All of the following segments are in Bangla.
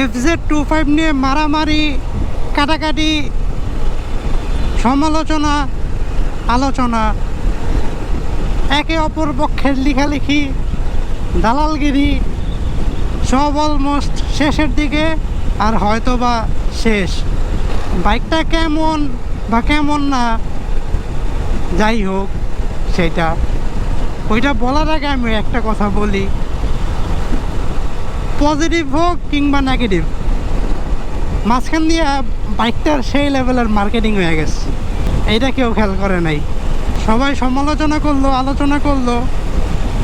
FZ25 নিয়ে মারামারি, কাটাকাটি, সমালোচনা, আলোচনা, একে অপর পক্ষের লেখালেখি, দালালগিরি সব অলমোস্ট শেষের দিকে, আর হয়তো বা শেষ। বাইকটা কেমন বা কেমন না যাই হোক, সেটা ওইটা বলার আগে আমি একটা কথা বলি, পজিটিভ হোক কিংবা নেগেটিভ, মাঝখান দিয়ে বাইকটার সেই লেভেলের মার্কেটিং হয়ে গেছে, এইটা কেউ খেয়াল করে নাই। সবাই সমালোচনা করলো, আলোচনা করলো,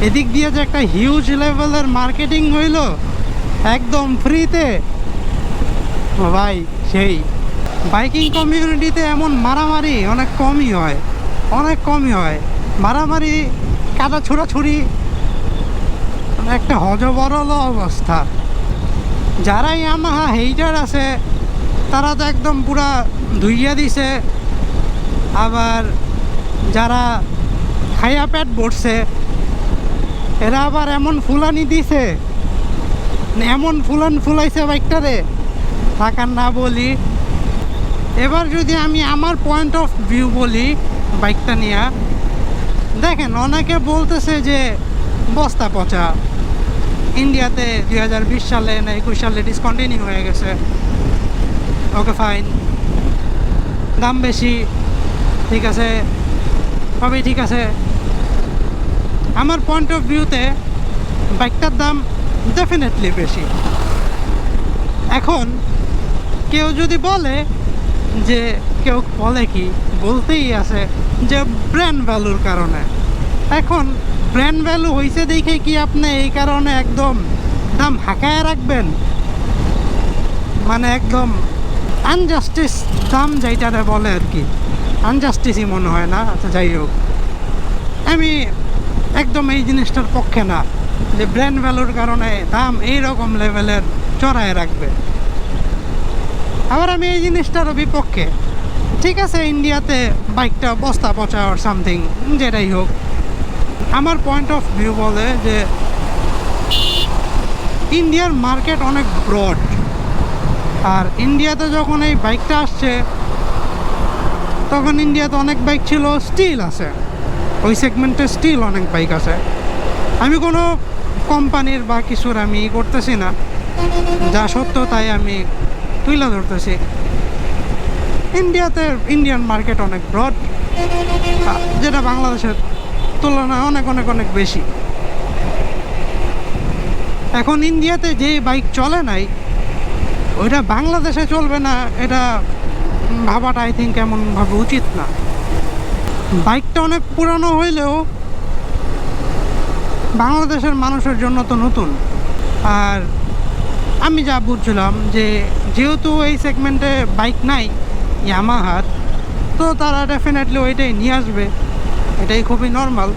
এদিক দিয়ে যে একটা হিউজ লেভেলের মার্কেটিং হইলো একদম ফ্রিতে। ভাই সেই বাইকিং কমিউনিটিতে এমন মারামারি অনেক কমই হয়, অনেক কমই হয়। মারামারি, কাদা ছোড়াছুড়ি, একটা হজবরল অবস্থা। যারা ইয়ামাহা হেইটার আছে তারা তো একদম পুরা ধুইয়া দিছে, আবার যারা খাইয়া পেট ভরছে এরা আবার এমন ফুলানি দিছে, এমন ফুলাইছে বাইকটারে, থাকার না বলি। এবার যদি আমি আমার পয়েন্ট অফ ভিউ বলি বাইকটা নিয়ে, দেখেন অনেকে বলতেছে যে বস্তা পচা, ইন্ডিয়াতে 2020 সালে না 21 সালে ডিসকন্টিনিউ হয়ে গেছে। ওকে ফাইন, দাম বেশি, ঠিক আছে, সবই ঠিক আছে। আমার পয়েন্ট অফ ভিউতে বাইকটার দাম ডেফিনেটলি বেশি। এখন কেউ যদি বলে যে, কেউ বলে কি, বলতেই আছে যে ব্র্যান্ড ভ্যালুর কারণে। এখন ব্র্যান্ড ভ্যালু হয়েছে দেখে কি আপনি এই কারণে একদম দাম হাঁকায় রাখবেন? মানে একদম আনজাস্টিস দাম যেটারে বলে আর কি, আনজাস্টিসই মনে হয় না। আচ্ছা যাই হোক, আমি একদম এই জিনিসটার পক্ষে না যে ব্র্যান্ড ভ্যালুর কারণে দাম এইরকম লেভেলের চড়ায় রাখবে। আবার আমি এই জিনিসটারও বিপক্ষে। ঠিক আছে, ইন্ডিয়াতে বাইকটা বস্তা পচা আর সামথিং, যেটাই হোক, আমার পয়েন্ট অফ ভিউ বলে যে ইন্ডিয়ার মার্কেট অনেক ব্রড। আর ইন্ডিয়াতে যখন এই বাইকটা আসছে তখন ইন্ডিয়াতে অনেক বাইক ছিল, স্টিল আছে, ওই সেগমেন্টে স্টিল অনেক বাইক আছে। আমি কোনো কোম্পানির বা কিছুর আমি করতেছি না, যা সত্য তাই আমি তুলে ধরতেছি। ইন্ডিয়াতে ইন্ডিয়ান মার্কেট অনেক ব্রড, যেটা বাংলাদেশের তুলনায় অনেক অনেক অনেক বেশি। এখন ইন্ডিয়াতে যে বাইক চলে নাই ওইটা বাংলাদেশে চলবে না, এটা ভাবাটা আই থিঙ্ক এমনভাবে উচিত না। বাইকটা অনেক পুরানো হইলেও বাংলাদেশের মানুষের জন্য তো নতুন। আর আমি যা বুঝছিলাম যে যেহেতু এই সেগমেন্টে বাইক নাই ইয়ামাহার, তো তারা ডেফিনেটলি ওইটাই নিয়ে আসবে, এটাই খুবই নর্মাল।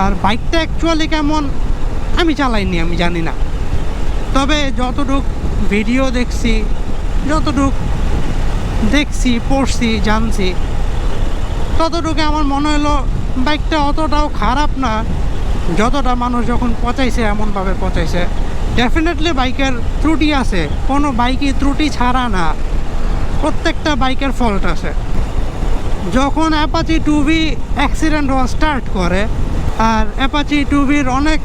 আর বাইকটা অ্যাকচুয়ালি কেমন আমি চালাইনি, আমি জানি না। তবে যতটুক ভিডিও দেখছি, যতটুক দেখছি, পড়ছি, জানছি, ততটুকু আমার মনে হলো বাইকটা অতটাও খারাপ না, যতটা মানুষ যখন পচাইছে এমনভাবে পচাইছে। ডেফিনেটলি বাইকের ত্রুটি আছে, কোনো বাইকই ত্রুটি ছাড়া না, প্রত্যেকটা বাইকের ফল্ট আছে। যখন অ্যাপাচি 2V অ্যাক্সিডেন্ট হওয়া স্টার্ট করে, আর অ্যাপাচি 2Vর অনেক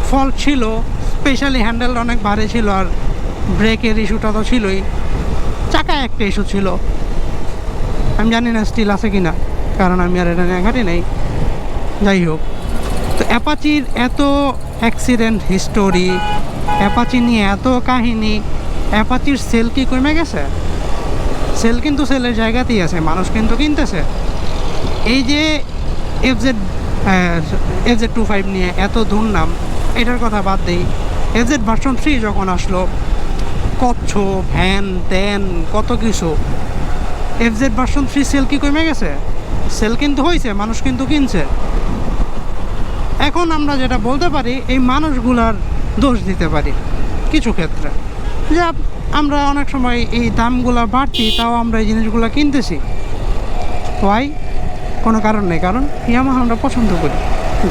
ফল্ট ছিল, স্পেশালি হ্যান্ডেলটা অনেক ভারী ছিল, আর ব্রেকের ইস্যুটা তো ছিলই, চাকায় একটা ইস্যু ছিল। আমি জানি না স্টিল আছে কি না, কারণ আমি আর এটা নিয়ে ঘাটি নেই। যাই হোক, তো অ্যাপাচির এত অ্যাক্সিডেন্ট হিস্টোরি, অ্যাপাচি নিয়ে এত কাহিনী, অ্যাপাচির সেল কি কমে গেছে? সেল কিন্তু সেলের জায়গাতেই আছে, মানুষ কিন্তু কিনতেছে। এই যে FZ25 নিয়ে এত দুর্নাম, এটার কথা বাদ দেই। FZ ভার্সন 3 যখন আসলো, কচ্ছ ভ্যান ট্যান কত কিছু, FZ ভার্সন 3 সেল কি কমে গেছে? সেল কিন্তু হয়েছে, মানুষ কিন্তু কিনছে। এখন আমরা যেটা বলতে পারি, এই মানুষগুলার দোষ দিতে পারি কিছু ক্ষেত্রে, যে আমরা অনেক সময় এই দামগুলো বাড়তি, তাও আমরা এই জিনিসগুলো কিনতেছি। ওয়াই? কোনো কারণ নেই, কারণ ইয়ামাহা আমরা পছন্দ করি,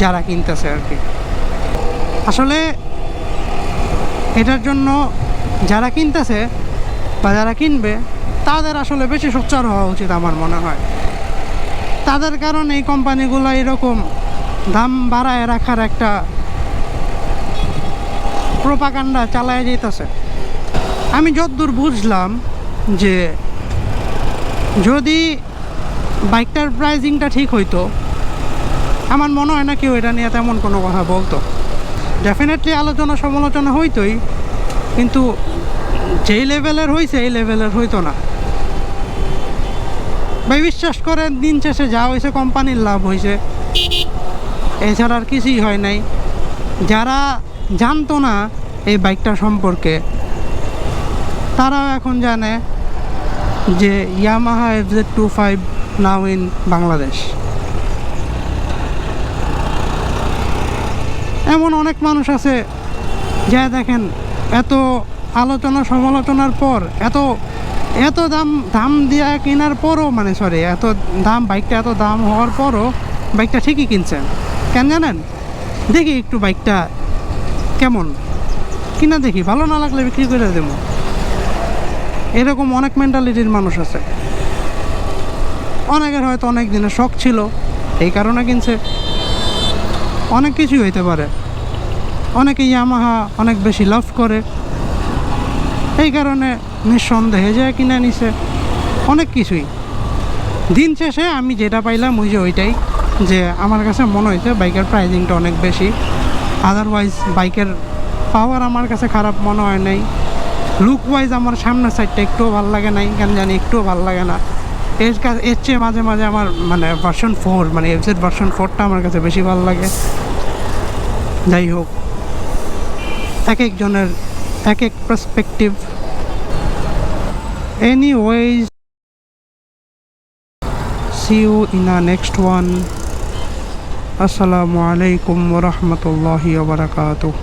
যারা কিনতেছে আর কি। আসলে এটার জন্য যারা কিনতেছে বা যারা কিনবে তাদের আসলে বেশি সোচ্চার হওয়া উচিত আমার মনে হয়। তাদের কারণে এই কোম্পানিগুলো এরকম দাম বাড়ায় রাখার একটা প্রোপাগান্ডা চালায় যেতেছে। আমি যতদূর বুঝলাম যে যদি বাইকটার প্রাইজিংটা ঠিক হইতো, আমার মনে হয় না কেউ এটা নিয়ে তেমন কোনো কথা বলতো। ডেফিনেটলি আলোচনা সমালোচনা হইতোই, কিন্তু যেই লেভেলের হয়েছে এই লেভেলের হইতো না ভাই। বিশ্বাস করেন, দিন শেষে যা হয়েছে কোম্পানির লাভ হয়েছে, এছাড়া আর কিছুই হয় নাই। যারা জানতো না এই বাইকটা সম্পর্কে, তারাও এখন জানে যে Yamaha FZ25 now in Bangladesh. এমন অনেক মানুষ আছে যা দেখেন এত আলোচনা সমালোচনার পর, এত দাম দিয়ে কেনার পরও, মানে সরি, এত দাম, বাইকটা এত দাম হওয়ার পরও বাইকটা ঠিকই কিনছেন। কেন জানেন? দেখি একটু বাইকটা কেমন, কিনা দেখি, ভালো না লাগলে বিক্রি করে দেবো। এরকম অনেক মেন্টালিটির মানুষ আছে। অনেকের হয়তো অনেক দিনের শখ ছিল, এই কারণে কিনছে। অনেক কিছুই হইতে পারে। অনেকে ইয়ামাহা অনেক বেশি লাভ করে, এই কারণে নিঃসন্দেহে যে কিনে নিছে। অনেক কিছুই। দিন শেষে আমি যেটা পাইলাম ওইটাই, যে আমার কাছে মনে হয়েছে বাইকের প্রাইজিংটা অনেক বেশি। আদারওয়াইজ বাইকের পাওয়ার আমার কাছে খারাপ মনে হয় নাই। লুক ওয়াইজ আমার সামনের সাইডটা একটুও ভালো লাগে নাই, কেন জানি একটুও ভালো লাগে না। এর চেয়ে মাঝে মাঝে আমার মানে ভার্সন 4, মানে FZ ভার্সন 4টা আমার কাছে বেশি ভালো লাগে। যাই হোক, এক একজনের এক এক perspective. Anyways, see you in the next one. Assalamu alaikum wa rahmatullahi wa barakatuh.